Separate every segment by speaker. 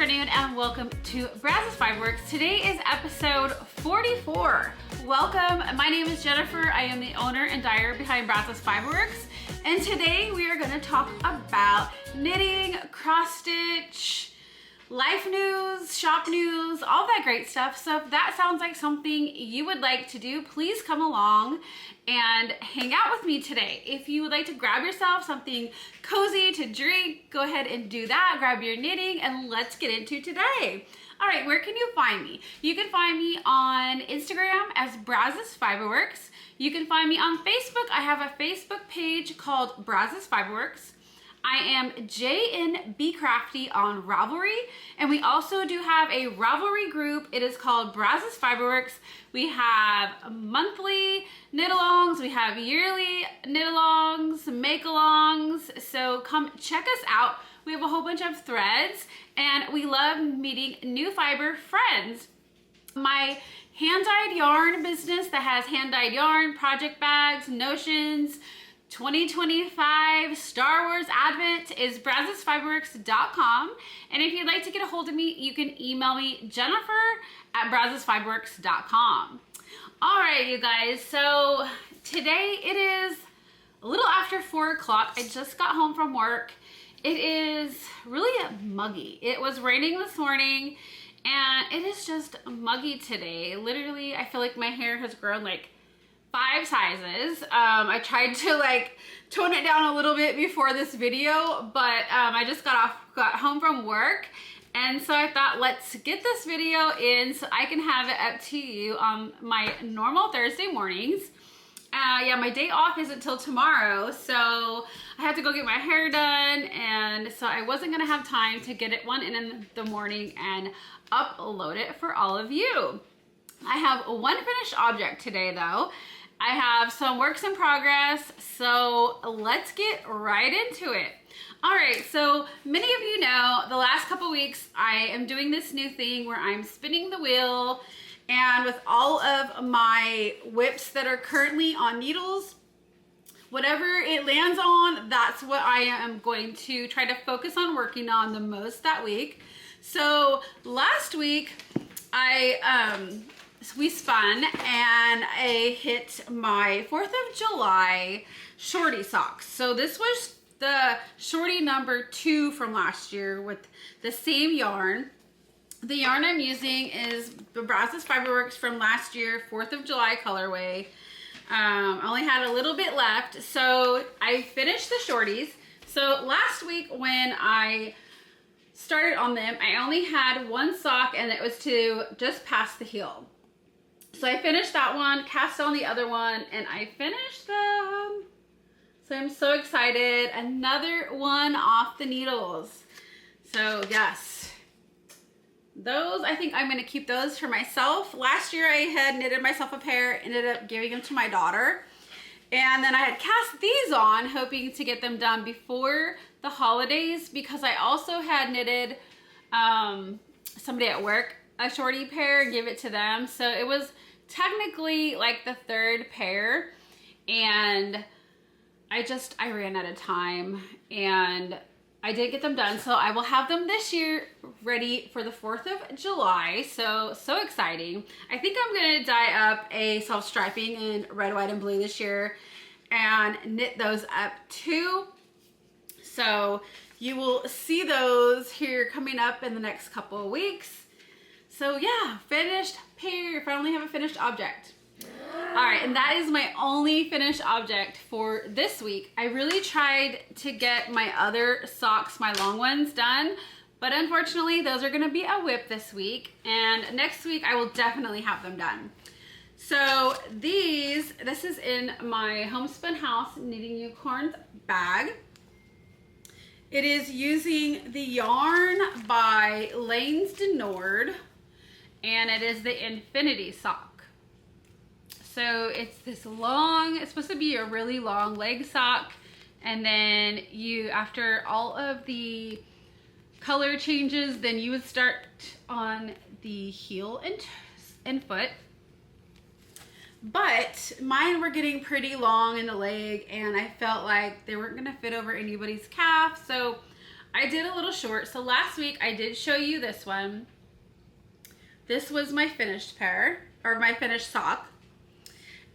Speaker 1: afternoon and welcome to Brazos Fiber Works. Today is episode 44. Welcome, my name is Jennifer. I am the owner and dyer behind Brazos Fiber Works. And today we are going to talk about knitting, cross stitch, life news, shop news, all that great stuff. So if that sounds like something you would like to do, please come along and hang out with me today. If you would like to grab yourself something cozy to drink, go ahead and do that. Grab your knitting and let's get into today. All right, where can you find me? You can find me on Instagram as Brazos Fiber Works. You can find me on Facebook. I have a Facebook page called Brazos Fiber Works. I am jnbcrafty on Ravelry, and we also do have a Ravelry group. It is called Brazos Fiber Works. We have monthly knit-alongs, we have yearly knit-alongs, make-alongs, so come check us out. We have a whole bunch of threads, and we love meeting new fiber friends. My hand-dyed yarn business that has hand-dyed yarn, project bags, notions, 2025 Star Wars Advent is brazosfiberworks.com. And if you'd like to get a hold of me, you can email me, jennifer@brazosfiberworks.com. All right, you guys, so today it is a little after 4 o'clock. I just got home from work. It is really muggy. It was raining this morning and it is just muggy today. Literally, I feel like my hair has grown like 5 sizes. I tried to like tone it down a little bit before this video, but I just got home from work, and so I thought let's get this video in so I can have it up to you on my normal Thursday mornings. Yeah, my day off isn't till tomorrow, so I have to go get my hair done, and so I wasn't gonna have time to get it in the morning and upload it for all of you. I have one finished object today though. I have some works in progress, so let's get right into it. All right, so many of you know the last couple weeks I am doing this new thing where I'm spinning the wheel, and with all of my WIPS that are currently on needles, whatever it lands on, that's what I am going to try to focus on working on the most that week. So last week we spun and I hit my 4th of July shorty socks. So this was the shorty number 2 from last year with the same yarn. The yarn I'm using is the Brazos Fiber Works from last year, 4th of July colorway. I only had a little bit left, so I finished the shorties. So last week when I started on them, I only had one sock and it was to just past the heel. So I finished that one, cast on the other one, and I finished them. So I'm so excited. Another one off the needles. So yes, those, I think I'm gonna keep those for myself. Last year I had knitted myself a pair, ended up giving them to my daughter. And then I had cast these on, hoping to get them done before the holidays, because I also had knitted somebody at work a shorty pair and give it to them. So it was technically like the 3rd pair, and I ran out of time and I didn't get them done. So I will have them this year ready for the 4th of July. So exciting. I think I'm gonna dye up a self-striping in red, white, and blue this year and knit those up too. So you will see those here coming up in the next couple of weeks. So yeah, finished pair, if I only have a finished object. All right, and that is my only finished object for this week. I really tried to get my other socks, my long ones, done, but unfortunately those are gonna be a WIP this week, and next week I will definitely have them done. So this is in my Homespun House Knitting Unicorns bag. It is using the yarn by Lanes de Nord, and it is the Infinity sock. So it's this long, it's supposed to be a really long leg sock, and then you, after all of the color changes, then you would start on the heel and foot. But mine were getting pretty long in the leg, and I felt like they weren't gonna fit over anybody's calf, so I did a little short. So last week I did show you this one. This was my finished pair, or my finished sock.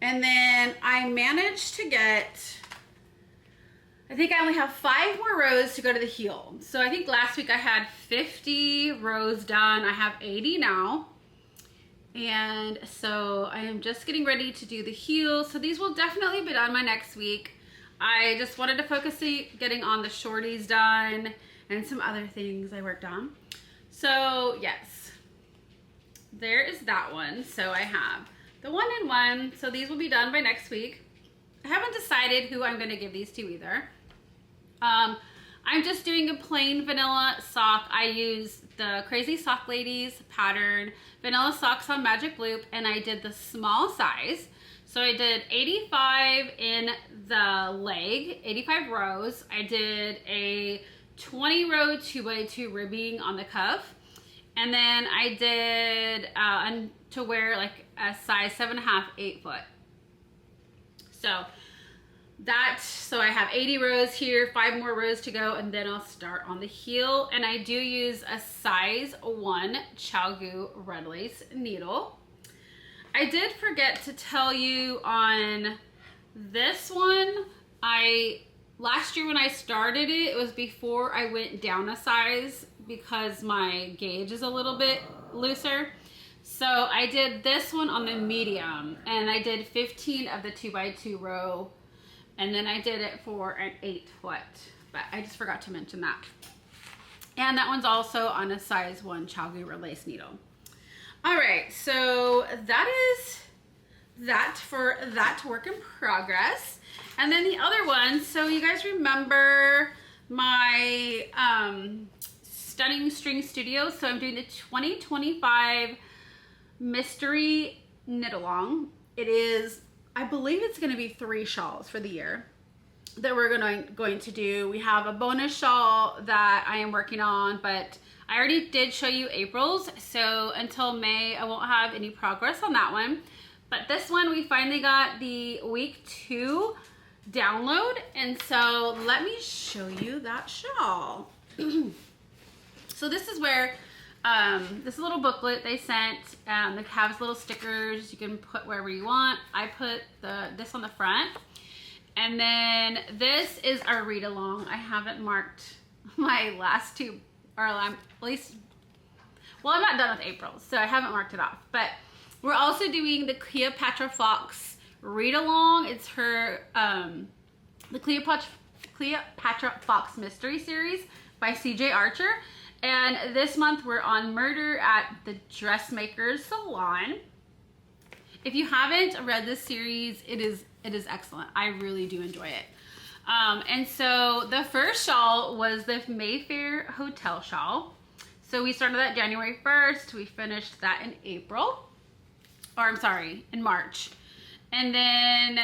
Speaker 1: And then I managed to get, I think I only have 5 more rows to go to the heel. So I think last week I had 50 rows done. I have 80 now. And so I am just getting ready to do the heel. So these will definitely be done by next week. I just wanted to focus getting on the shorties done and some other things I worked on. So yes, there is that one. So I have the 1-in-1. So these will be done by next week. I haven't decided who I'm going to give these to either. I'm just doing a plain vanilla sock. I use the Crazy Sock Ladies pattern vanilla socks on Magic Loop, and I did the small size. So I did 85 in the leg, 85 rows. I did a 20 row 2x2 ribbing on the cuff. And then I did to wear like a size 7.5, 8 foot. So I have 80 rows here, 5 more rows to go, and then I'll start on the heel. And I do use a size 1 Chalgu red lace needle. I did forget to tell you on this one, last year when I started it was before I went down a size because my gauge is a little bit looser. So I did this one on the medium, and I did 15 of the 2x2 row, and then I did it for an 8 foot, but I just forgot to mention that. And that one's also on a size 1 Chalgu red lace needle. All right, so that is that for that work in progress. And then the other one, so you guys remember my Stunning String Studio. So I'm doing the 2025 Mystery Knit Along. It is, I believe it's gonna be 3 shawls for the year that we're going to do. We have a bonus shawl that I am working on, but I already did show you April's, so until May I won't have any progress on that one. But this one we finally got the week 2 download, and so let me show you that shawl. So this is where this little booklet they sent, that has little stickers you can put wherever you want. I put this on the front, and then this is our read along. I haven't marked my last 2, or at least, well, I'm not done with April, so I haven't marked it off. But we're also doing the Cleopatra Fox read along. It's her the Cleopatra Fox Mystery Series by CJ Archer. And this month we're on Murder at the Dressmaker's Salon. If you haven't read this series, it is excellent. I really do enjoy it. And so the first shawl was the Mayfair Hotel shawl. So we started that January 1st. We finished that in April, or I'm sorry, in March. And then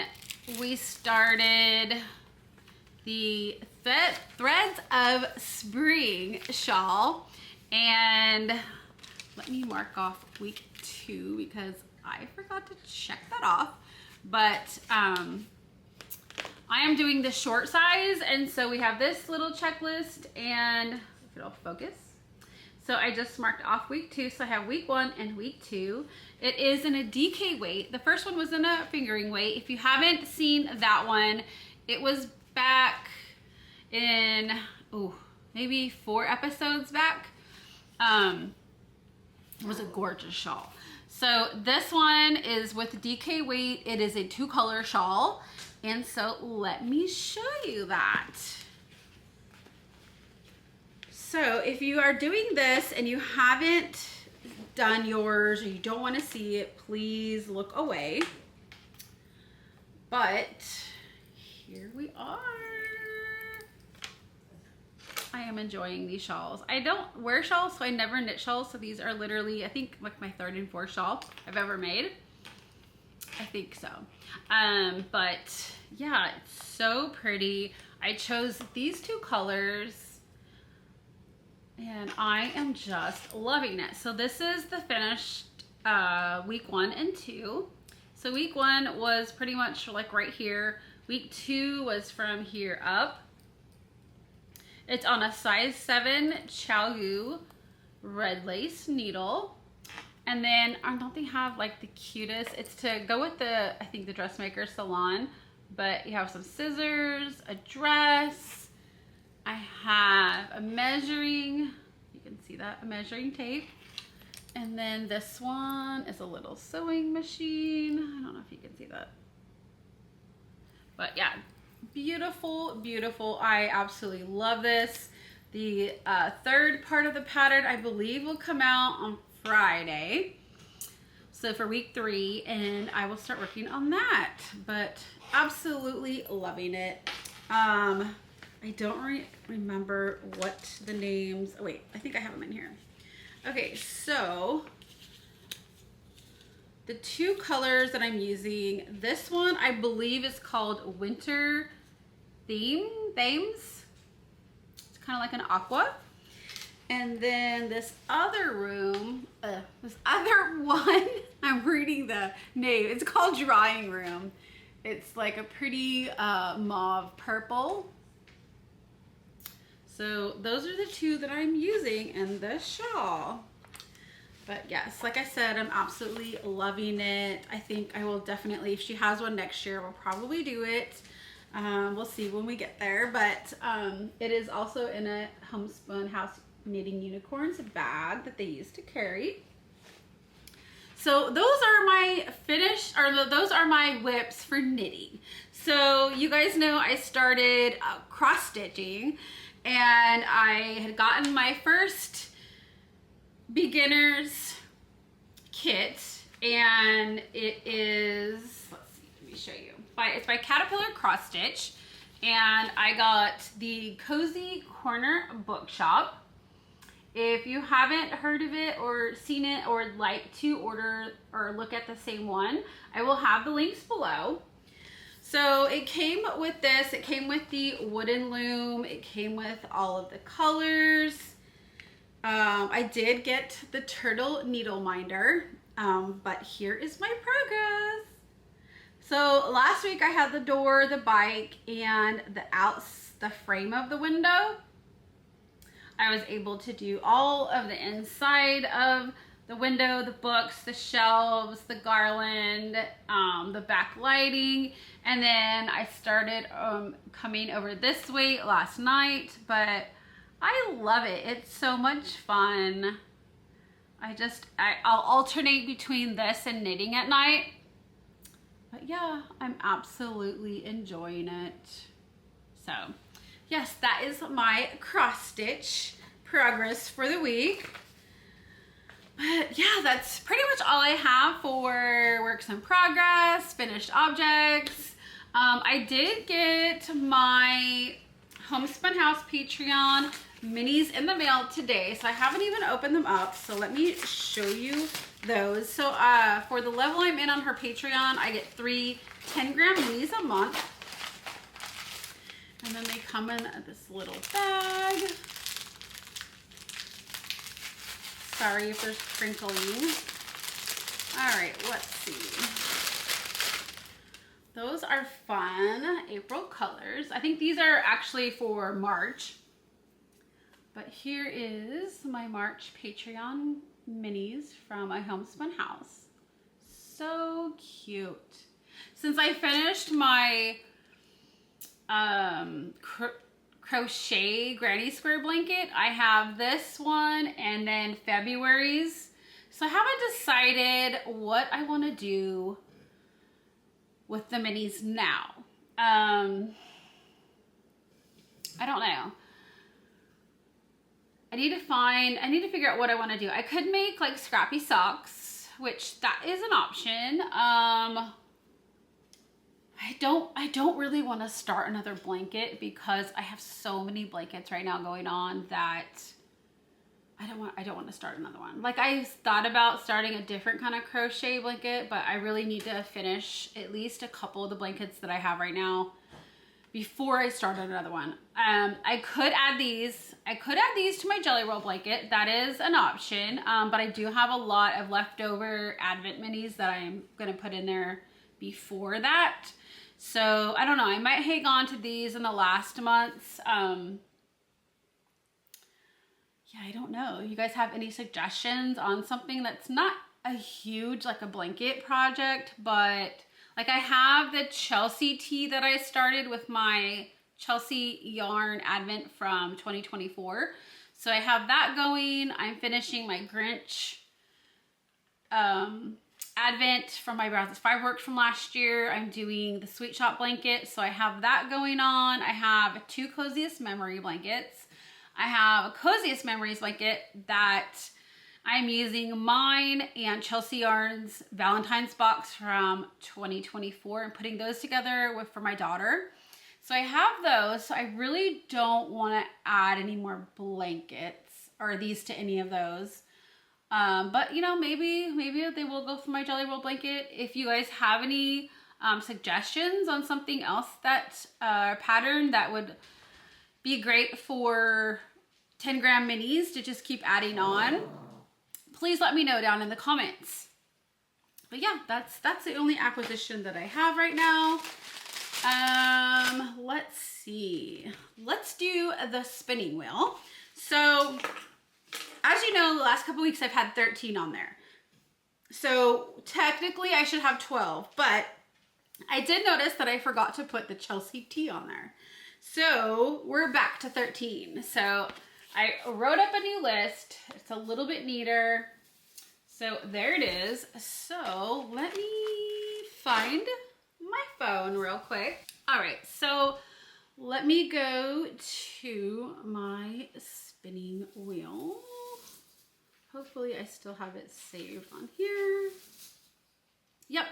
Speaker 1: we started the Threads of Spring shawl. And let me mark off week 2 because I forgot to check that off. But I am doing the short size, and so we have this little checklist, and if it'll focus. So I just marked off week 2, so I have week 1 and week 2. It is in a DK weight. The first one was in a fingering weight. If you haven't seen that one, it was back in, maybe 4 episodes back. It was a gorgeous shawl. So this one is with DK weight. It is a 2-color shawl. And so let me show you that. So if you are doing this and you haven't done yours, or you don't want to see it, please look away. But here we are. I am enjoying these shawls. I don't wear shawls, so I never knit shawls. So these are literally, I think, like my 3rd and 4th shawl I've ever made. I think so. But yeah, it's so pretty. I chose these 2 colors and I am just loving it. So this is the finished week 1 and 2. So week 1 was pretty much like right here. Week 2 was from here up. It's on a size 7 Chaoyu red lace needle. And then, don't they have like the cutest, it's to go with the, I think the dressmaker salon, but you have some scissors, a dress. I have a measuring, you can see that, a measuring tape. And then this one is a little sewing machine. I don't know if you can see that. But yeah, beautiful, beautiful. I absolutely love this. The third part of the pattern, I believe, will come out on Friday. So for week 3, and I will start working on that. But absolutely loving it. I don't remember what the names, oh wait, I think I have them in here. Okay, so the 2 colors that I'm using, this one I believe is called Winter Themes. It's kind of like an aqua. And then this other one, I'm reading the name, it's called Drawing Room. It's like a pretty mauve purple. So those are the 2 that I'm using in the shawl. But yes, like I said, I'm absolutely loving it. I think I will definitely, if she has one next year, we'll probably do it. We'll see when we get there. But it is also in a Homespun House Knitting Unicorns bag that they used to carry. So those are my those are my WIPs for knitting. So you guys know I started cross stitching, and I had gotten my first beginner's kit, and it is, let's see, let me show you. It's by Caterpillar Cross Stitch, and I got the Cozy Corner Bookshop. If you haven't heard of it or seen it or would like to order or look at the same one, I will have the links below. So it came with this, it came with the wooden loom, it came with all of the colors. I did get the turtle needle minder, but here is my progress. So last week I had the door, the bike, and the frame of the window. I was able to do all of the inside of the window, the books, the shelves, the garland, the back lighting, and then I started coming over this way last night, but I love it. It's so much fun. I'll alternate between this and knitting at night, but yeah, I'm absolutely enjoying it. So yes, that is my cross stitch progress for the week. But yeah, that's pretty much all I have for works in progress, finished objects. I did get my Homespun House Patreon minis in the mail today, so I haven't even opened them up. So let me show you those. So for the level I'm in on her Patreon, I get 3 10-gram minis a month. And then they come in this little bag. Sorry if there's crinkling. All right, let's see. Those are fun April colors. I think these are actually for March. But here is my March Patreon minis from my Homespun House. So cute. Since I finished my crochet granny square blanket, I have this one and then February's. So I haven't decided what I want to do with the minis now. I don't know. I need to figure out what I want to do. I could make like scrappy socks, which that is an option. I don't really want to start another blanket because I have so many blankets right now going on that I don't want to start another one. Like, I thought about starting a different kind of crochet blanket, but I really need to finish at least a couple of the blankets that I have right now before I start another one. I could add these to my jelly roll blanket. That is an option. But I do have a lot of leftover Advent minis that I'm going to put in there before that. So I don't know. I might hang on to these in the last months. yeah, I don't know. You guys have any suggestions on something that's not a huge, like a blanket project, but like I have the Chelsea tee that I started with my Chelsea yarn advent from 2024. So I have that going. I'm finishing my Grinch advent from my Brazos Fiber Works from last year. I'm doing the Sweet Shop blanket, so I have that going on. I have 2 Coziest Memory blankets. I have a Coziest Memories blanket that I'm using mine and Chelsea Yarn's Valentine's box from 2024 and putting those together for my daughter. So I have those. So I really don't want to add any more blankets or these to any of those. But you know, maybe they will go for my Jelly Roll blanket. If you guys have any suggestions on something else that pattern that would be great for 10 gram minis to just keep adding on, please let me know down in the comments. But yeah, that's the only acquisition that I have right now. Let's see. Let's do the spinning wheel. So as you know, the last couple weeks I've had 13 on there. So technically I should have 12, but I did notice that I forgot to put the Chelsea tee on there. So we're back to 13. So I wrote up a new list. It's a little bit neater. So there it is. So let me find my phone real quick. All right, so let me go to my spinning wheel. Hopefully I still have it saved on here. Yep,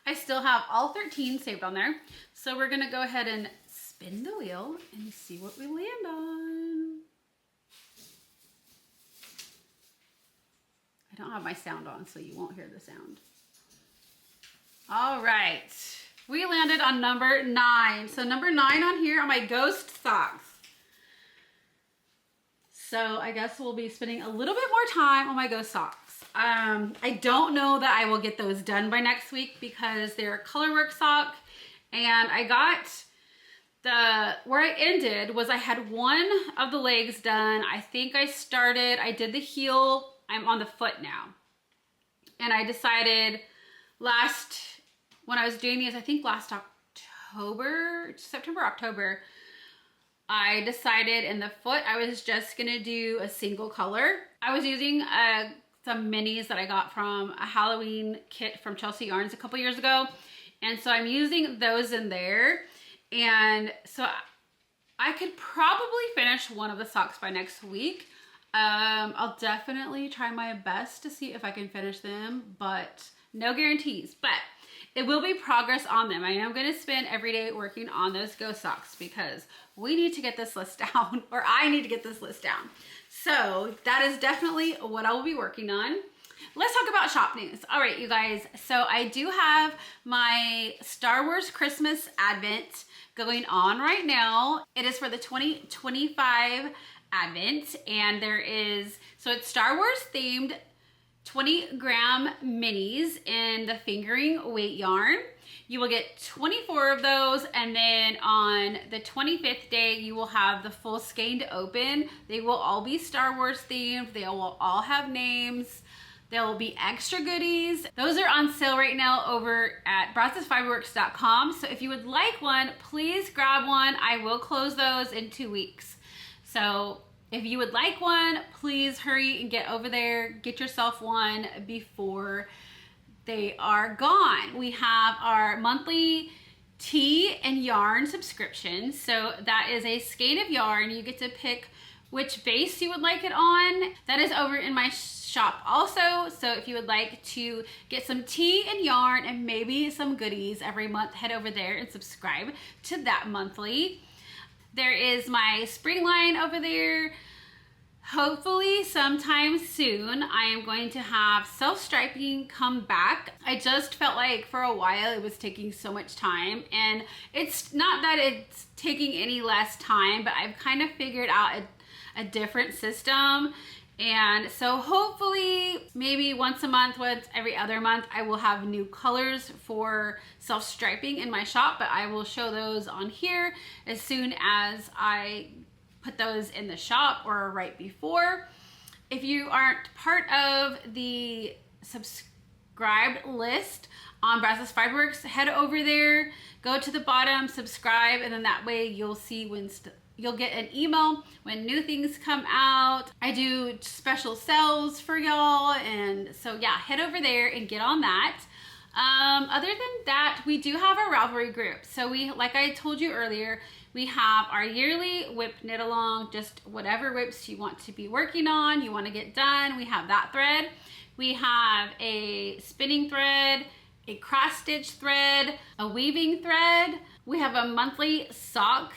Speaker 1: I still have all 13 saved on there. So we're gonna go ahead and spin the wheel and see what we land on. I don't have my sound on, so you won't hear the sound. All right, we landed on number 9. So number 9 on here are my ghost socks. So I guess we'll be spending a little bit more time on my ghost socks. I don't know that I will get those done by next week because they're a colorwork sock, and I got where I ended was I had one of the legs done. I think I did the heel. I'm on the foot now. And I decided when I was doing these, I think last September, October, I decided in the foot, I was just gonna do a single color. I was using some minis that I got from a Halloween kit from Chelsea Yarns a couple years ago. And so I'm using those in there. And so I could probably finish one of the socks by next week. I'll definitely try my best to see if I can finish them, but no guarantees. But it will be progress on them. I am going to spend every day working on those ghost socks because we need to get this list down, or I need to get this list down. So that is definitely what I will be working on. Let's talk about shop news. All right, you guys. So I do have my Star Wars Christmas Advent going on right now. It is for the 2025 Advent, and so it's Star Wars themed 20 gram minis in the fingering weight yarn. You will get 24 of those, and then on the 25th day, you will have the full skein to open. They will all be Star Wars themed. They will all have names. There will be extra goodies. Those are on sale right now over at BrazosFiberWorks.com. So if you would like one, please grab one. I will close those in 2 weeks. So if you would like one, please hurry and get over there. Get yourself one before they are gone. We have our monthly tea and yarn subscription. So that is a skein of yarn. You get to pick which base you would like it on. That is over in my shop also. So if you would like to get some tea and yarn and maybe some goodies every month, head over there and subscribe to that monthly. There is my spring line over there. Hopefully sometime soon I am going to have self-striping come back. I just felt like for a while it was taking so much time, and it's not that it's taking any less time, but I've kind of figured out a different system. And so hopefully maybe once a month, once every other month, I will have new colors for self-striping in my shop, but I will show those on here as soon as I put those in the shop or right before. If you aren't part of the subscribed list on Brazos Fiber Works, head over there, go to the bottom, subscribe, and then that way you'll see when you'll get an email when new things come out. I do special sales for y'all, and so yeah, head over there and get on that. Other than that, we do have a Ravelry group. So we, like I told you earlier, we have our yearly WIP knit along, just whatever WIPs you want to be working on, you want to get done. We have that thread. We have a spinning thread, a cross stitch thread, a weaving thread. We have a monthly sock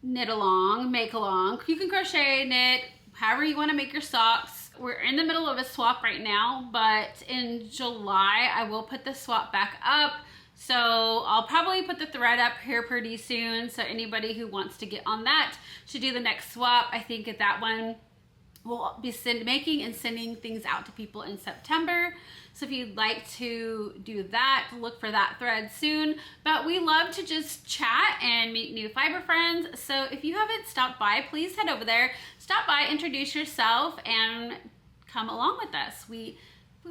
Speaker 1: knit along, make along. You can crochet, knit, however you want to make your socks. We're in the middle of a swap right now, but in July I will put the swap back up. So I'll probably put the thread up here pretty soon. So anybody who wants to get on that should do the next swap. I think at that one we'll be making and sending things out to people in September. So if you'd like to do that, look for that thread soon. But we love to just chat and meet new fiber friends. So if you haven't stopped by, please head over there. Stop by, introduce yourself, and come along with us. We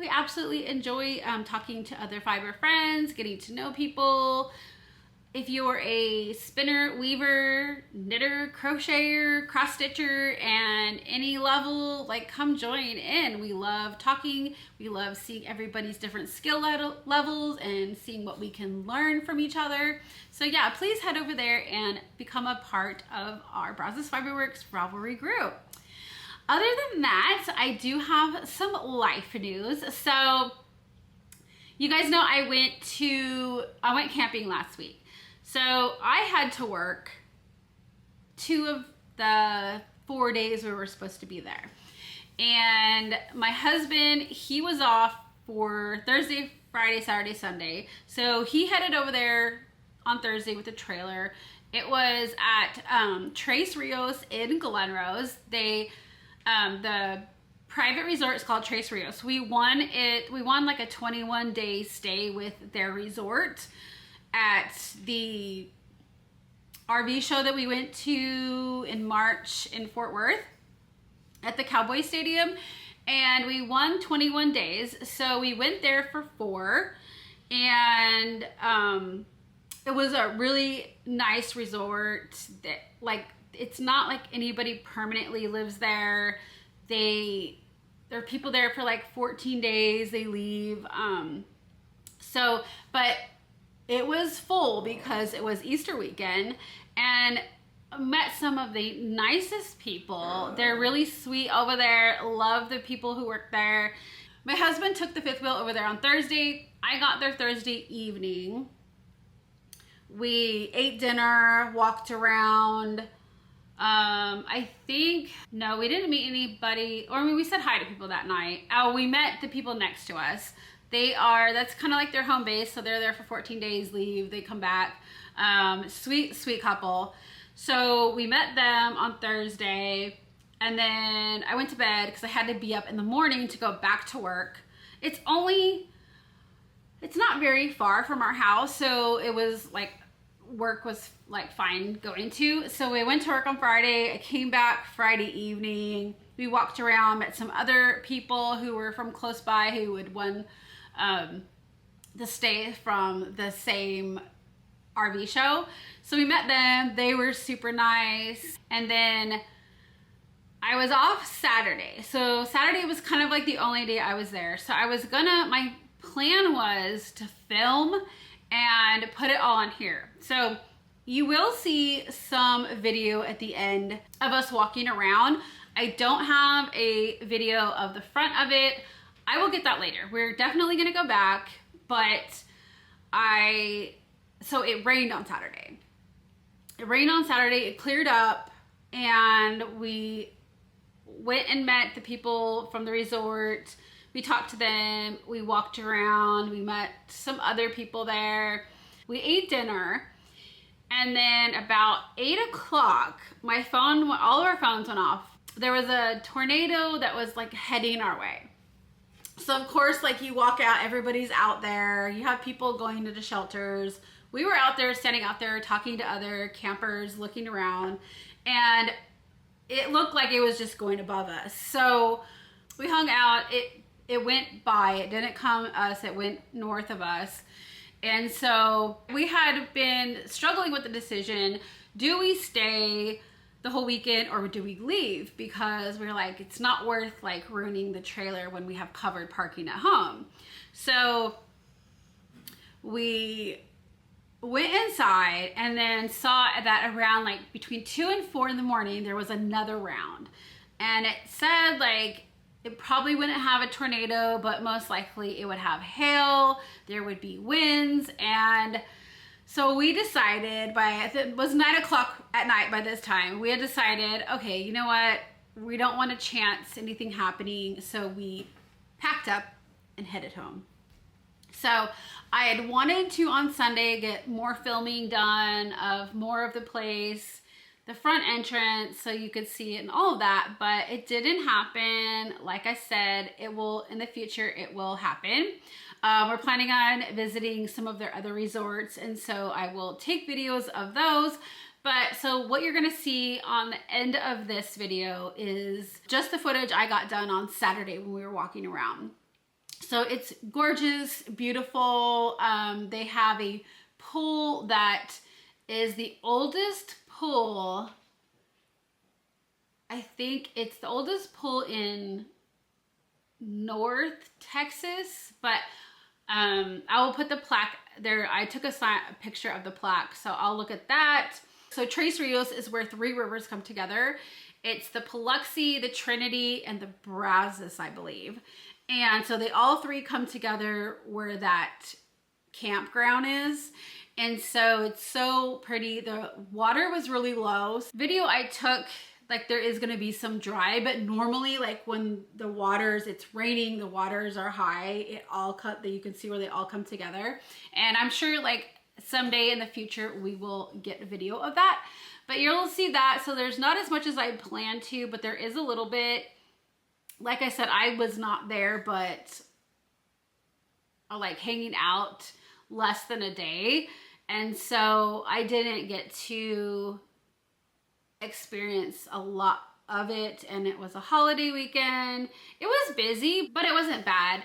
Speaker 1: absolutely enjoy talking to other fiber friends, getting to know people. If you're a spinner, weaver, knitter, crocheter, cross stitcher, and any level, like, come join in. We love talking. We love seeing everybody's different skill levels and seeing what we can learn from each other. So yeah, please head over there and become a part of our Brazos Fiber Works Ravelry group. Other than that, I do have some life news. So you guys know I went camping last week. So I had to work 2 of the 4 days we were supposed to be there. And my husband, he was off for Thursday, Friday, Saturday, Sunday. So he headed over there on Thursday with a trailer. It was at Tres Rios in Glenrose. The private resort is called Tres Rios. We won like a 21-day stay with their resort at the RV show that we went to in March in Fort Worth at the Cowboy Stadium, and we won 21 days. So we went there for 4, and it was a really nice resort that, like, it's not like anybody permanently lives there. There are people there for like 14 days, they leave. But it was full because it was Easter weekend, and met some of the nicest people. They're really sweet over there. Love the people who work there. My husband took the 5th wheel over there on Thursday. I got there Thursday evening. We ate dinner, walked around. We didn't meet anybody, or I mean, we said hi to people that night. We met the people next to us. That's kind of like their home base. So they're there for 14 days, leave, they come back. Sweet couple. So we met them on Thursday, and then I went to bed because I had to be up in the morning to go back to work. It's not very far from our house. So it was like, work was like fine going to. So we went to work on Friday. I came back Friday evening. We walked around, met some other people who were from close by who had won the stay from the same RV show. So we met them. They were super nice. And then I was off Saturday. So Saturday was kind of like the only day I was there. So my plan was to film and put it all on here. So you will see some video at the end of us walking around. I don't have a video of the front of it. I will get that later. We're definitely gonna go back, but so it rained on Saturday. It cleared up, and we went and met the people from the resort. We talked to them, we walked around, we met some other people there. We ate dinner, and then about 8 o'clock, all of our phones went off. There was a tornado that was like heading our way. So of course, like, you walk out, everybody's out there. You have people going to the shelters. We were out there, standing out there, talking to other campers, looking around, and it looked like it was just going above us. So We hung out. It went by. It didn't come us. It went north of us. And so we had been struggling with the decision, do we stay the whole weekend or do we leave? Because we're like, it's not worth like ruining the trailer when we have covered parking at home. So we went inside and then saw that around like between 2 and 4 in the morning, there was another round. And it said like, it probably wouldn't have a tornado, but most likely it would have hail, there would be winds. And so we decided it was 9 o'clock at night by this time, we had decided, okay, you know what? We don't want to chance anything happening. So we packed up and headed home. So I had wanted to on Sunday get more filming done of more of the place, the front entrance, so you could see it and all of that, but it didn't happen. Like I said, it will in the future, it will happen. We're planning on visiting some of their other resorts, and so I will take videos of those. But so what you're gonna see on the end of this video is just the footage I got done on Saturday when we were walking around. So it's gorgeous, beautiful. They have a pool that is the oldest pool. I think it's the oldest pool in North Texas, but I will put the plaque there. I took a picture of the plaque, so I'll look at that. So Tres Rios is where 3 rivers come together. It's the Paluxy, the Trinity, and the Brazos, I believe. And so they all 3 come together where that campground is. And so it's so pretty. The water was really low. Video I took, like there is gonna be some dry, but normally like when the waters, it's raining, the waters are high, you can see where they all come together. And I'm sure like someday in the future, we will get a video of that, but you'll see that. So there's not as much as I planned to, but there is a little bit. Like I said, I was not there, but like hanging out less than a day. And so I didn't get to experience a lot of it, and it was a holiday weekend. It was busy, but it wasn't bad.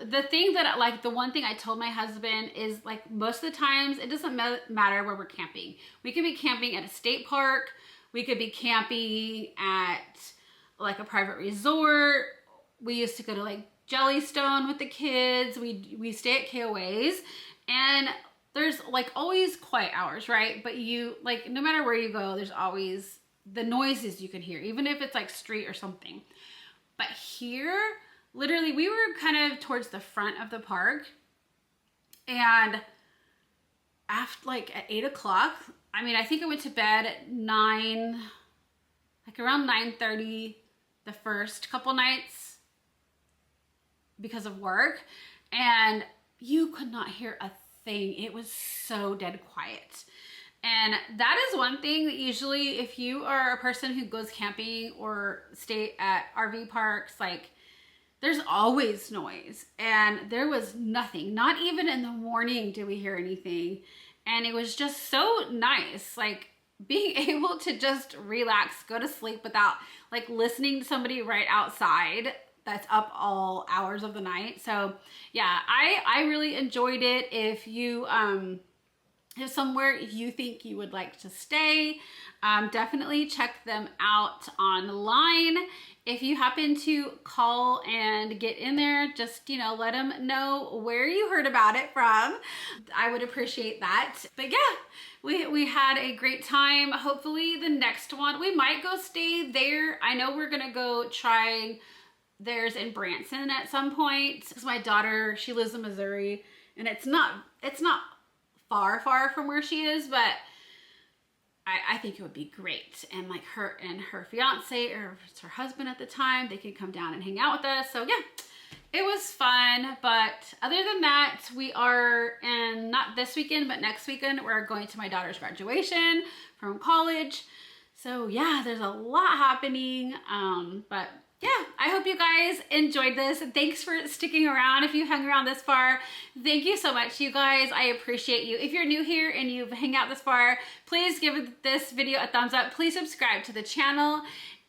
Speaker 1: The thing that like, the one thing I told my husband is like most of the times it doesn't matter where we're camping. We could be camping at a state park. We could be camping at like a private resort. We used to go to like Jellystone with the kids. We stay at KOAs, and there's like always quiet hours, right? But you like, no matter where you go, there's always the noises you can hear, even if it's like street or something. But here, literally, we were kind of towards the front of the park, and after like at 8 o'clock, I mean, I think I went to bed at 9, like around 9:30 the first couple nights because of work, and you could not hear a thing. It was so dead quiet. And that is one thing that usually if you are a person who goes camping or stay at RV parks, like there's always noise, and there was nothing. Not even in the morning did we hear anything. And it was just so nice, like being able to just relax, go to sleep without like listening to somebody right outside that's up all hours of the night. So yeah, I really enjoyed it. If you if somewhere you think you would like to stay, definitely check them out online. If you happen to call and get in there, just, you know, let them know where you heard about it from. I would appreciate that. But yeah, we had a great time. Hopefully the next one, we might go stay there. I know we're gonna go try theirs in Branson at some point, because my daughter, she lives in Missouri, and it's not far from where she is, but I think it would be great. And like her and her fiance, or it's her husband at the time, they could come down and hang out with us. So yeah, it was fun. But other than that, we are in, not this weekend, but next weekend, we're going to my daughter's graduation from college. So yeah, there's a lot happening. But yeah, I hope you guys enjoyed this. Thanks for sticking around. If you hung around this far, thank you so much, you guys. I appreciate you. If you're new here and you've hung out this far, please give this video a thumbs up. Please subscribe to the channel.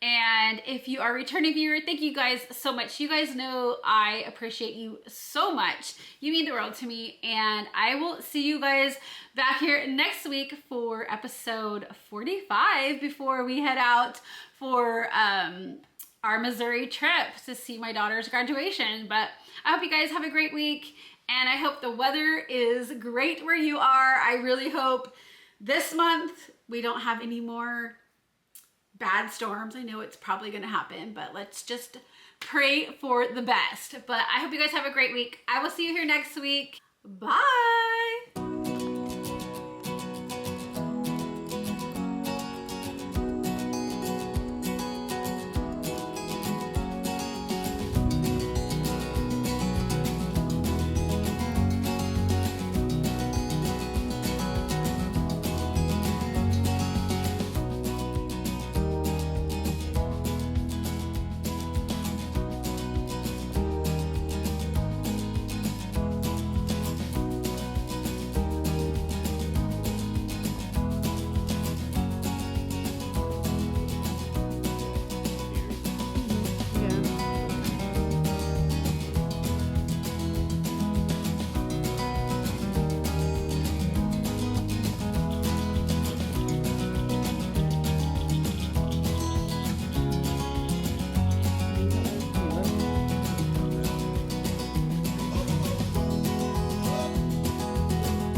Speaker 1: And if you are a returning viewer, thank you guys so much. You guys know I appreciate you so much. You mean the world to me. And I will see you guys back here next week for episode 45 before we head out for our Missouri trip to see my daughter's graduation. But I hope you guys have a great week. And I hope the weather is great where you are. I really hope this month we don't have any more bad storms. I know it's probably going to happen, but let's just pray for the best. But I hope you guys have a great week. I will see you here next week. Bye.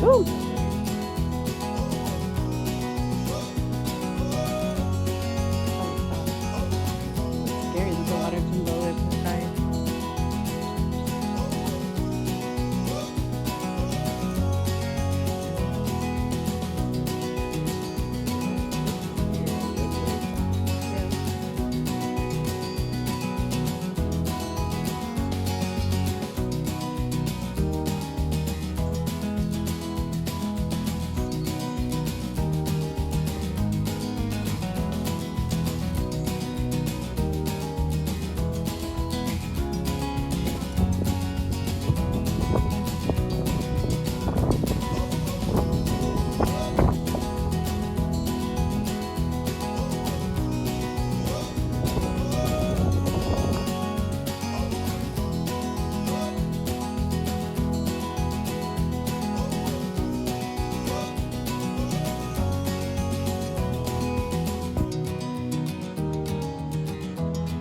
Speaker 2: Woo! Scary, the water can go in the sky.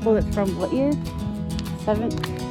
Speaker 2: Well, it's from what year? 7?